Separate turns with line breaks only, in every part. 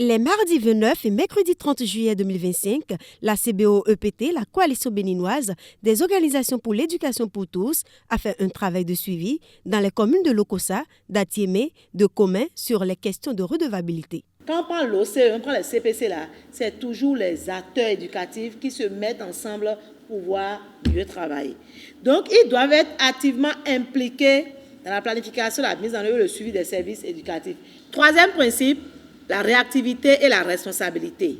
Les mardis 29 et mercredi 30 juillet 2025, la CBO-EPT, la coalition béninoise des organisations pour l'éducation pour tous, a fait un travail de suivi dans les communes de Lokossa, d'Atiémé, de Commun sur les questions de redevabilité.
Quand on prend l'OCE, on prend les CPC là, c'est toujours les acteurs éducatifs qui se mettent ensemble pour pouvoir mieux travailler. Donc, ils doivent être activement impliqués dans la planification, la mise en œuvre et le suivi des services éducatifs. Troisième principe, la réactivité et la responsabilité.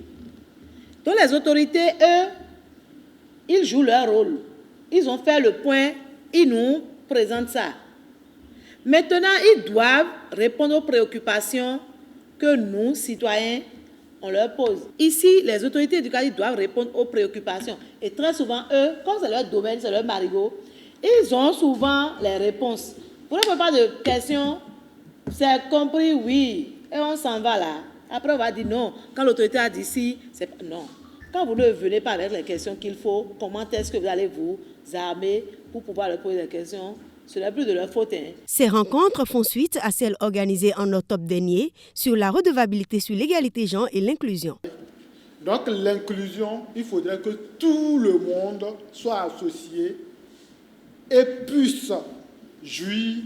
Donc les autorités, eux, ils jouent leur rôle. Ils ont fait le point, ils nous présentent ça. Maintenant, ils doivent répondre aux préoccupations que nous, citoyens, on leur pose. Ici, les autorités éducatives doivent répondre aux préoccupations. Et très souvent, eux, comme c'est leur domaine, c'est leur marigot, ils ont souvent les réponses. Pour ne pas de questions, c'est compris, oui. Et on s'en va là. Après, on va dire non. Quand l'autorité a dit si, c'est pas non. Quand vous ne venez pas avec les questions qu'il faut, comment est-ce que vous allez vous armer pour pouvoir leur poser des questions? Ce n'est plus de leur faute.
Ces rencontres font suite à celles organisées en octobre dernier sur la redevabilité sur l'égalité genre et l'inclusion.
Donc l'inclusion, il faudrait que tout le monde soit associé et puisse jouir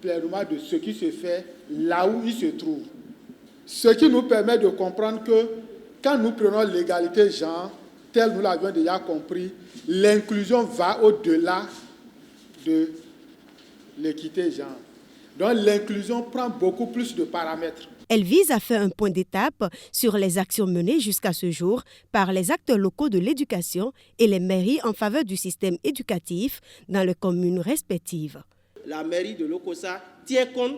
pleinement de ce qui se fait là où il se trouve. Ce qui nous permet de comprendre que quand nous prenons l'égalité genre, tel nous l'avions déjà compris, l'inclusion va au-delà de l'équité genre. Donc l'inclusion prend beaucoup plus de paramètres.
Elle vise à faire un point d'étape sur les actions menées jusqu'à ce jour par les acteurs locaux de l'éducation et les mairies en faveur du système éducatif dans les communes respectives.
La mairie de Lokossa tient compte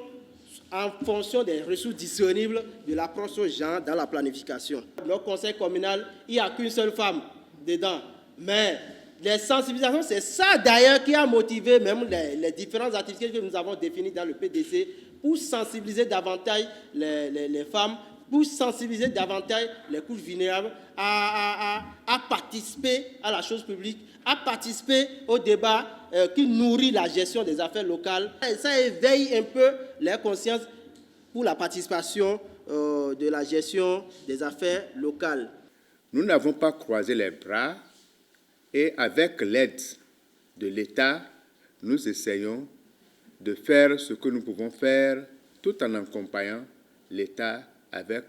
en fonction des ressources disponibles de l'approche au genre dans la planification. Notre conseil communal, il n'y a qu'une seule femme dedans. Mais les sensibilisations, c'est ça d'ailleurs qui a motivé même les différentes activités que nous avons définies dans le PDC pour sensibiliser davantage les femmes, pour sensibiliser davantage les couches vulnérables à participer à la chose publique, à participer au débat qui nourrit la gestion des affaires locales. Et ça éveille un peu leur conscience pour la participation de la gestion des affaires locales.
Nous n'avons pas croisé les bras et avec l'aide de l'État, nous essayons de faire ce que nous pouvons faire tout en accompagnant l'État avec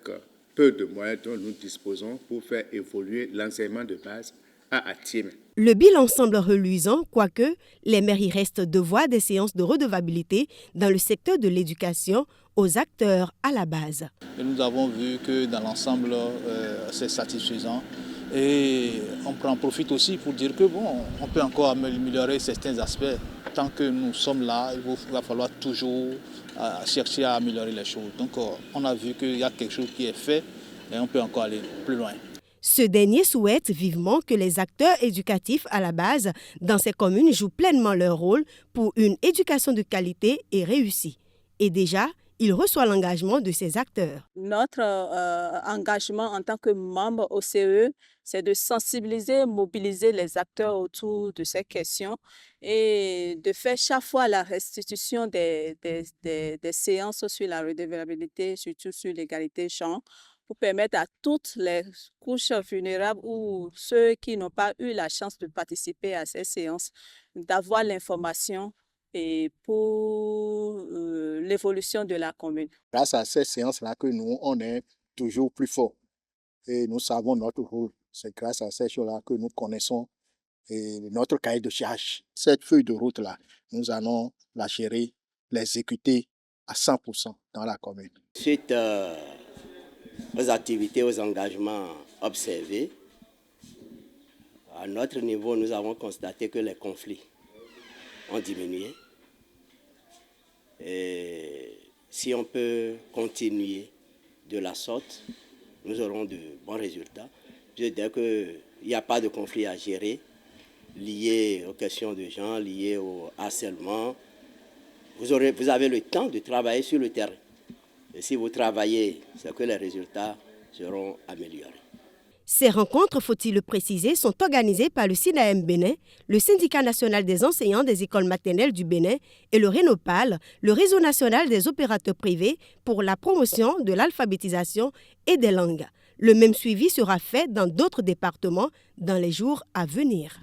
peu de moyens dont nous disposons pour faire évoluer l'enseignement de base à Atiémé.
Le bilan semble reluisant, quoique les mairies restent devoir des séances de redevabilité dans le secteur de l'éducation aux acteurs à la base.
Et nous avons vu que dans l'ensemble, c'est satisfaisant. Et on en profite aussi pour dire que on peut encore améliorer certains aspects. Tant que nous sommes là, il va falloir toujours chercher à améliorer les choses. Donc on a vu qu'il y a quelque chose qui est fait et on peut encore aller plus loin.
Ce dernier souhaite vivement que les acteurs éducatifs à la base dans ces communes jouent pleinement leur rôle pour une éducation de qualité et réussie. Et déjà, il reçoit l'engagement de ces acteurs.
Notre engagement en tant que membre au CE, c'est de sensibiliser, mobiliser les acteurs autour de ces questions et de faire chaque fois la restitution des séances sur la redevabilité, surtout sur l'égalité genre, pour permettre à toutes les couches vulnérables ou ceux qui n'ont pas eu la chance de participer à ces séances d'avoir l'information et pour l'évolution de la commune.
Grâce à ces séances-là que nous, on est toujours plus fort et nous savons notre rôle. C'est grâce à ces choses-là que nous connaissons et notre cahier de charge. Cette feuille de route-là, nous allons la gérer, l'exécuter à 100% dans la commune.
Suite aux activités, aux engagements observés, à notre niveau, nous avons constaté que les conflits ont diminué. Et si on peut continuer de la sorte, nous aurons de bons résultats. Je veux dire qu'il n'y a pas de conflit à gérer lié aux questions de genre, lié au harcèlement. Vous avez le temps de travailler sur le terrain. Et si vous travaillez, c'est que les résultats seront améliorés.
Ces rencontres, faut-il le préciser, sont organisées par le SINAEM Bénin, le Syndicat national des enseignants des écoles maternelles du Bénin et le RENOPAL, le réseau national des opérateurs privés pour la promotion de l'alphabétisation et des langues. Le même suivi sera fait dans d'autres départements dans les jours à venir.